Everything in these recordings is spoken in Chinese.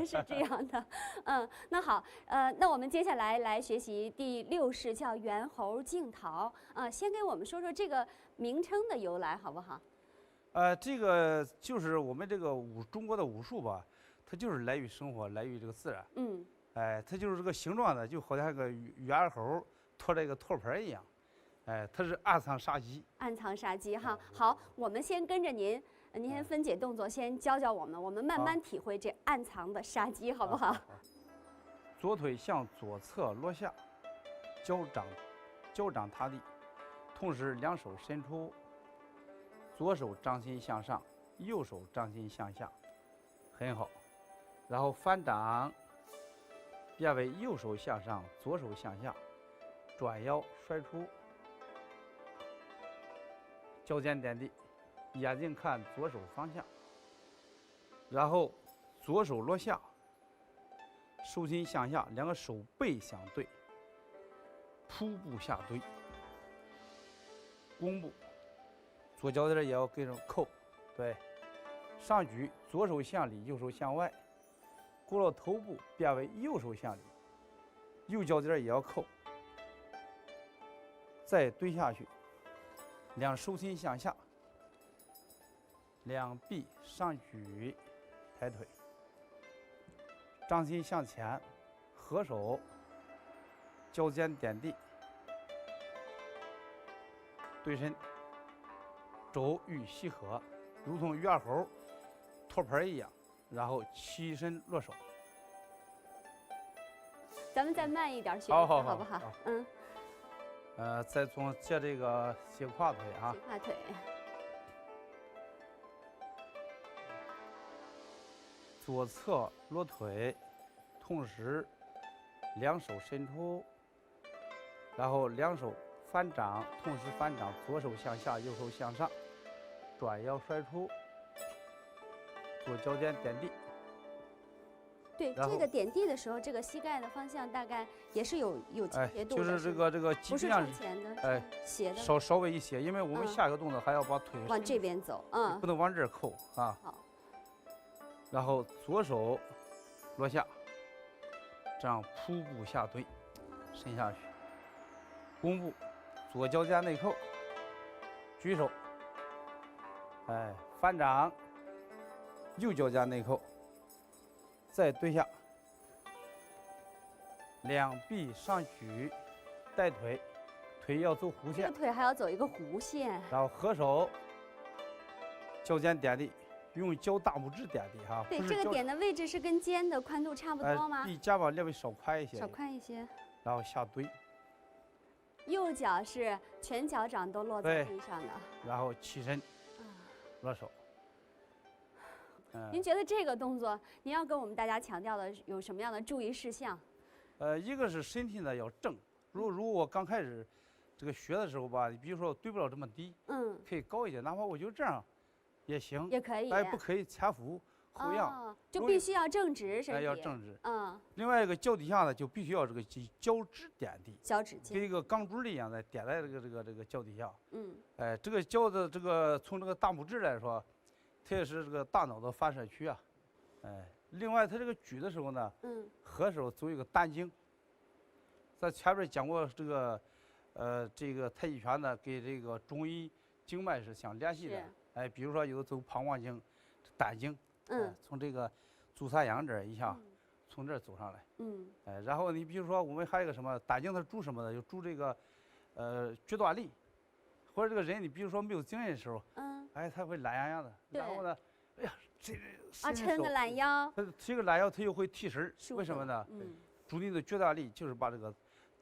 实是这样的。那好，那我们接下来来学习第6式，叫猿猴竞桃。先给我们说说这个名称的由来，好不好？这个就是我们这个中国的武术吧，它就是来于生活，来于这个自然。它就是这个形状呢，就好像个猿猴拖着一个托盘一样。它是暗藏杀机。暗藏杀机哈。好，我们先跟着您，您先分解动作，先教教我们慢慢体会这暗藏的杀机，好不好？左腿向左侧落下，脚掌踏地，同时两手伸出，左手掌心向上，右手掌心向下，很好。然后反掌，变为右手向上，左手向下，转腰摔出，脚尖点地，眼睛看左手方向，然后左手落下，手心向下，两个手背相对，扑步下蹲，弓步，左脚点也要跟着扣，对，上举，左手向里，右手向外，过了头部变为右手向里，右脚点也要扣，再蹲下去，两手心向下，两臂上举，抬腿，掌心向前，合手，脚尖点地，对身，肘与膝合，如同猿猴托盘一样，然后起身落手。咱们再慢一点学，好不好？再从借这个斜胯腿啊。斜胯腿。左侧落腿，同时两手伸出，然后两手反掌，同时反掌，左手向下，右手向上，转腰摔出，左脚尖点地。对，这个点地的时候，这个膝盖的方向大概也是有斜度的，就是这个不是向前的，斜的，稍微一斜，因为我们下一个动作还要把腿往这边走，不能往这儿扣啊。好。然后左手落下，这样扑步下蹲，伸下去，弓步，左脚尖内扣，举手，反掌，右脚尖内扣，再蹲下，两臂上举，带腿，腿要走弧线，腿还要走一个弧线，然后合手，脚尖点地。用脚大拇指点地哈。对，这个点的位置是跟肩的宽度差不多吗？比肩膀略微稍宽一些。少宽一些。然后下蹲。右脚是全脚掌都落在地上的。然后起身，落手。您觉得这个动作，您要跟我们大家强调的有什么样的注意事项？一个是身体呢要正。如果我刚开始这个学的时候吧，比如说我蹲不了这么低，可以高一点，哪怕我就这样。也行，也可以，但不可以前俯后仰，就必须要正直身体，要正直。另外一个脚底下呢，就必须要这个脚趾点地，脚趾尖跟一个钢珠一样的点在这个脚底下。这个脚的这个从这个大拇指来说，它也是这个大脑的反射区啊。另外它这个举的时候呢，合手走一个单经。在前面讲过这个，这个太极拳呢，跟这个中医经脉是相联系的。比如说有的走膀胱经、胆经，从这个足三阳这儿一下，从这儿走上来，然后你比如说我们还有一个什么胆经，它主什么的？就主这个，决断力，或者这个人你比如说没有精神的时候，他会懒洋洋的，然后呢，哎呀，这抻个懒腰，他提个懒腰，他又会提神，为什么呢？主你的决断力就是把这个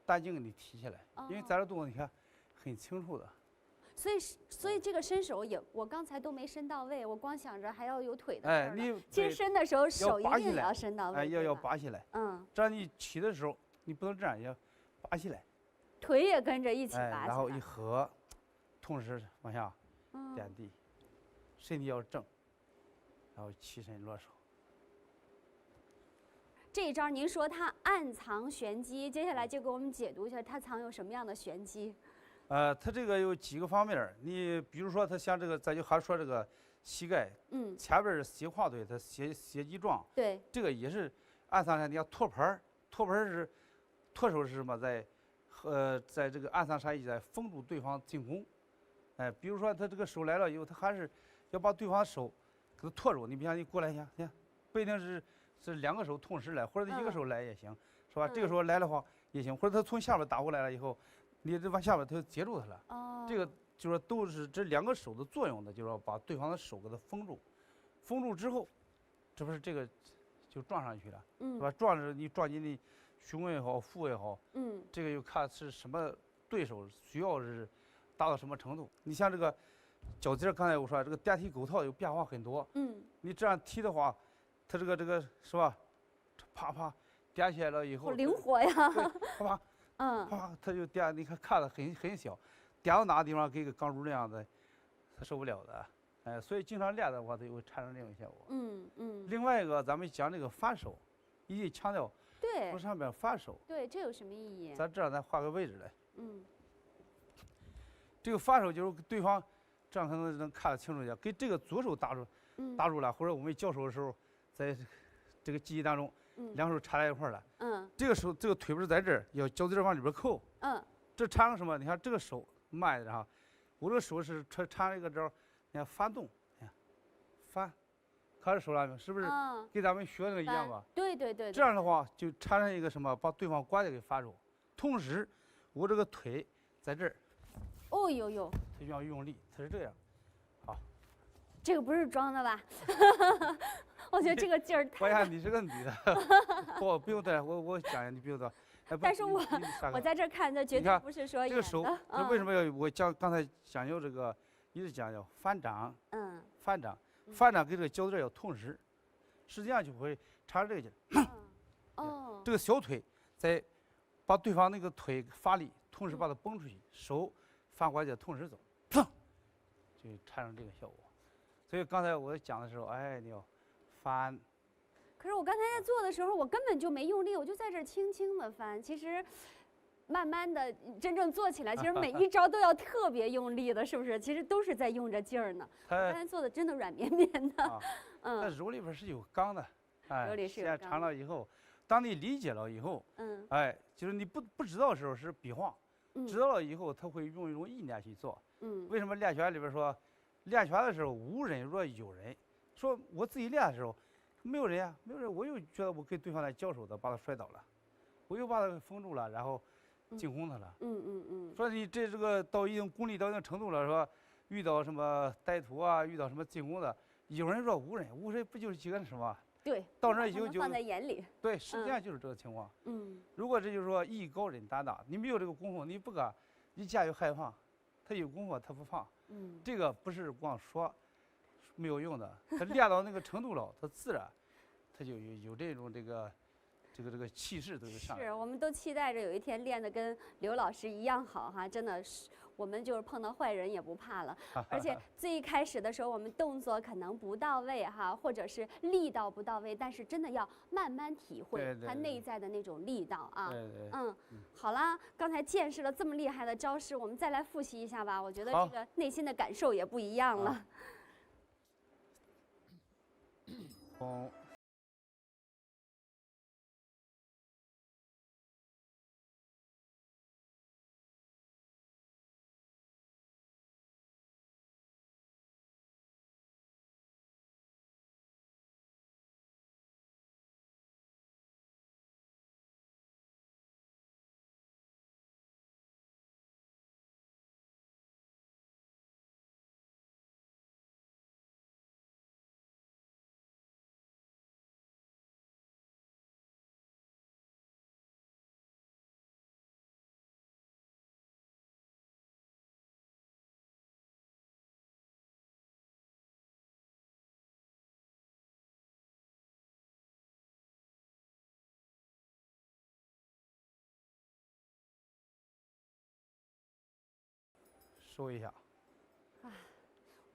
胆经给你提起来，因为咱这动作你看很清楚的。所以这个伸手也，我刚才都没伸到位，我光想着还要有腿的事儿呢。其实伸的时候手一定也要伸到位，要拔起来。这样你起的时候，你不能这样，要拔起来。腿也跟着一起拔起来。然后一合，同时往下点地，身体要正，然后起身落手。这一招您说它暗藏玄机，接下来就给我们解读一下它藏有什么样的玄机。它这个有几个方面，你比如说它像这个，咱就还说这个膝盖，前边是斜胯腿，它斜肌状，对，这个也是暗桑山，你要托盘儿，托盘儿是托手是什么？在这个暗桑山一带封住对方进攻，哎，比如说他这个手来了以后，他还是要把对方的手给他托住。你比方你过来一下，你看，不一定是2个手同时来，或者1个手来也行，是吧？这个时候来的话也行，或者他从下边打过来了以后，你这往下边他就接住他了。哦，这个就是说都是这2个手的作用的，就是说把对方的手给他封住，封住之后，这不是这个就撞上去了，是吧？撞着你撞进你胸也好，腹也好，这个就看是什么对手需要是达到什么程度。你像这个脚底，刚才我说这个电梯狗套有变化很多，你这样踢的话，它这个是吧？啪啪点起来了以后，好灵活呀！啪啪，啪，它就点，你看的很小，点到哪个地方给个钢珠那样的，它受不了的。哎，所以经常练的话，它就会产生这种效果。另外一个，咱们讲这个翻手，一定强调从上边翻手。对，这有什么意义？咱这样咱画个位置来。这个翻手就是对方，这样可能能看得清楚一点，给这个左手打住了，或者我们交手的时候，在这个记忆当中，2手插在一块儿了。这个手这个腿不是在这儿，要脚底往里边扣。这产生什么？你看这个手慢一点哈，我这个手是产生一个招，你看翻动，你看翻，看这手了没有？是不是跟咱们学那个一样吧？对。这样的话就产生一个什么？把对方关节给翻住，同时我这个腿在这儿。哦呦，它要用力，它是这样。好，这个不是装的吧？我觉得这个劲儿太……我想你是个女的，不用带，我讲一下，你不用带。但是我在这看，这绝对不是说这个手，那为什么要我刚才讲究这个，一直讲究翻掌，翻掌跟这个脚趾要同时，实际上就会产生这个劲儿。这个小腿在把对方那个腿发力，同时把它绷出去，手翻关节同时走，砰，就产生这个效果。所以刚才我讲的时候，哎，你要翻。可是我刚才在做的时候，我根本就没用力，我就在这轻轻的翻。其实，慢慢的真正做起来，其实每一招都要特别用力的，是不是？其实都是在用着劲儿呢。我刚才做的真的软绵绵的。那肉里边是有钢的，哎，肉里是有钢的。时间长了以后，当你理解了以后，哎，就是你不知道的时候是比划，知道了以后，他会用一种意念去做。为什么练拳里边说，练拳的时候无人若有人，说我自己练的时候。没有人呀，没有人，我又觉得我跟对方来交手的，把他摔倒了，我又把他封住了，然后进攻他了。说你这个到一定功力到一定程度了，说遇到什么歹徒啊，遇到什么进攻的，有人说无人不就是几个什么？对，到那以后就放在眼里。对，实际上就是这个情况。如果这就是说艺高人胆大，你没有这个功夫，你不敢，你家有害怕，他有功夫他不怕。这个不是光说。没有用的，他练到那个程度了，他自然，他就有这种这个气势都上来。是，我们都期待着有一天练得跟刘老师一样好哈，真的是，我们就是碰到坏人也不怕了。而且最一开始的时候，我们动作可能不到位哈，或者是力道不到位，但是真的要慢慢体会它内在的那种力道啊。好啦，刚才见识了这么厉害的招式，我们再来复习一下吧。我觉得这个内心的感受也不一样了。收一下。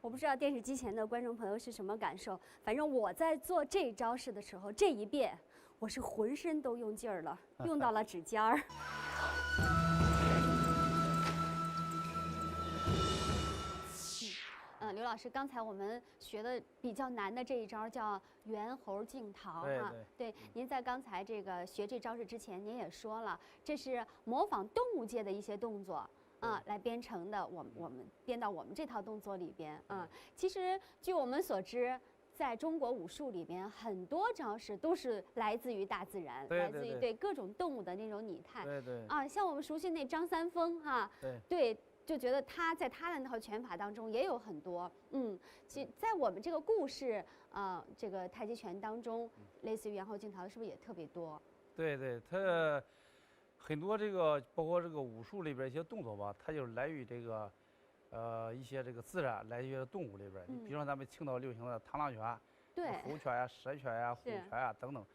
我不知道电视机前的观众朋友是什么感受，反正我在做这招式的时候，这一遍我是浑身都用劲儿了，用到了指尖儿。刘老师，刚才我们学的比较难的这一招叫猿猴竞逃哈。对，您在刚才这个学这招式之前，您也说了，这是模仿动物界的一些动作。来编成的，我们编到我们这套动作里边。其实据我们所知，在中国武术里边，很多招式都是来自于大自然，来自于对各种动物的那种拟态。像我们熟悉那张三丰哈，对，就觉得他在他的那套拳法当中也有很多。其实在我们这个故事这个太极拳当中，类似于猿猴竞逃，是不是也特别多？对，他。很多这个包括这个武术里边一些动作吧，它就是来于这个，一些这个自然，来于动物里边。你比如说咱们青岛流行的螳螂拳、猴拳呀、蛇拳呀、虎拳呀等等，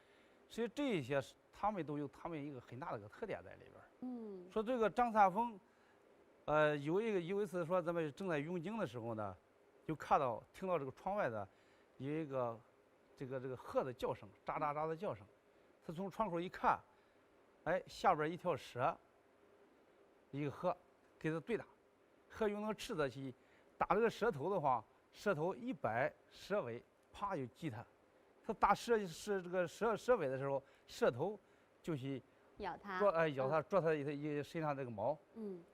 其实这些他们都有他们一个很大的一个特点在里边。说这个张三丰，有一次说咱们正在用经的时候呢，就听到这个窗外的有一个这个鹤的叫声，喳喳喳的叫声，他从窗口一看。下边一条蛇，一个鹤，给它对打，鹤用那个翅子去打这个蛇头的话，蛇头一摆，蛇尾啪就击它。它打这个蛇尾的时候，蛇头就去咬它，啄它一身上这个毛。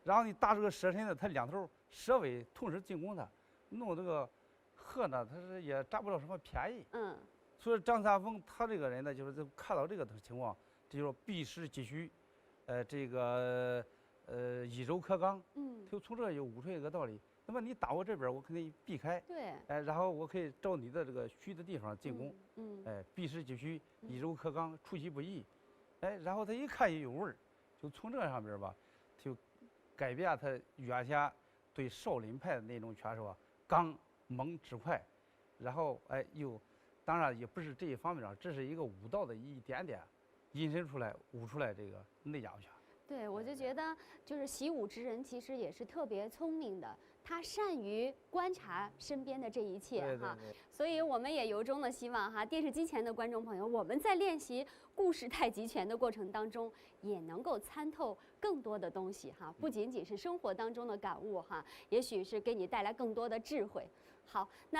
然后你打这个蛇身呢，它两头蛇尾同时进攻它，弄这个鹤呢，它是也占不到什么便宜。所以张三丰他这个人呢，就是看到这个情况。这就是避实击虚，以柔克刚。就从这就悟出一个道理。那么你打我这边，我肯定避开。对。然后我可以照你的这个虚的地方进攻。避实击虚，以柔克刚，出其不意。然后他一看也有味儿，就从这上边吧，就改变他原先对少林派的那种拳术刚猛直快，然后当然也不是这一方面上，这是一个武道的一点点。引申出来，悟出来这个内家拳。对，我就觉得就是习武之人其实也是特别聪明的，他善于观察身边的这一切哈。所以我们也由衷的希望哈，电视机前的观众朋友，我们在练习故事太极拳的过程当中，也能够参透更多的东西哈，不仅仅是生活当中的感悟哈，也许是给你带来更多的智慧。好，那。